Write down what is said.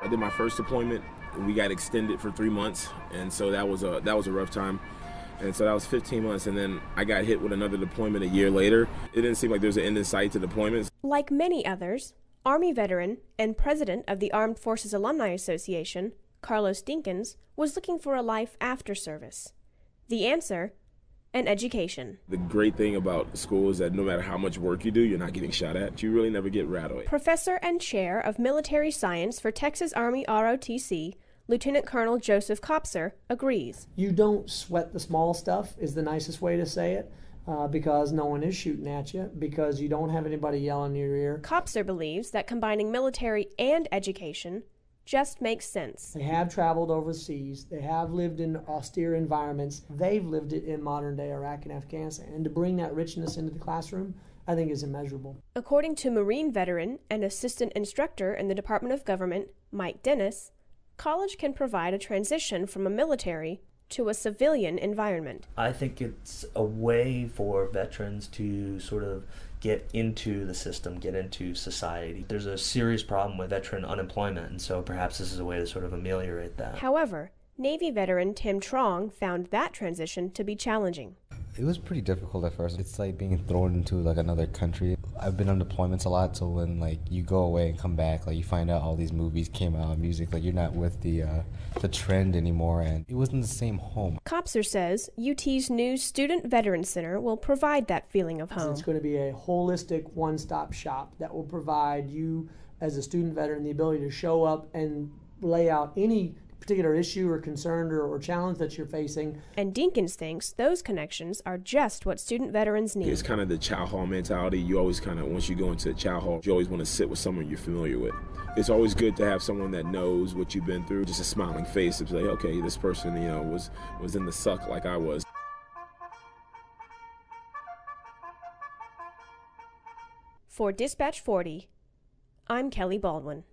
I did my first deployment. We got extended for 3 months, and so that was a rough time. And so that was 15 months, and then I got hit with another deployment a year later. It didn't seem like there was an end in sight to deployments. Like many others, Army veteran and president of the Armed Forces Alumni Association, Carlos Dinkins, was looking for a life after service. The answer? An education. The great thing about school is that no matter how much work you do, you're not getting shot at. You really never get rattled. Professor and Chair of Military Science for Texas Army ROTC, Lieutenant Colonel Joseph Kopser, agrees. You don't sweat the small stuff is the nicest way to say it, because no one is shooting at you, because you don't have anybody yelling in your ear. Kopser believes that combining military and education just makes sense. They have traveled overseas. They have lived in austere environments. They've lived it in modern-day Iraq and Afghanistan. And to bring that richness into the classroom, I think is immeasurable. According to Marine veteran and assistant instructor in the Department of Government, Mike Dennis, college can provide a transition from a military to a civilian environment. I think it's a way for veterans to sort of get into the system, get into society. There's a serious problem with veteran unemployment, and so perhaps this is a way to sort of ameliorate that. However, Navy veteran Tim Trong found that transition to be challenging. It was pretty difficult at first. It's like being thrown into like another country. I've been on deployments a lot, so when like you go away and come back, like you find out all these movies came out, music, like you're not with the trend anymore, and it wasn't the same home. Kopser says UT's new Student Veteran Center will provide that feeling of home. It's going to be a holistic one-stop shop that will provide you as a student veteran the ability to show up and lay out any particular issue or concern or challenge that you're facing. And Dinkins thinks those connections are just what student veterans need. It's kind of the chow hall mentality. You always kind of, once you go into a chow hall, you always want to sit with someone you're familiar with. It's always good to have someone that knows what you've been through. Just a smiling face to say, okay, this person, was in the suck like I was. For Dispatch 40, I'm Kelly Baldwin.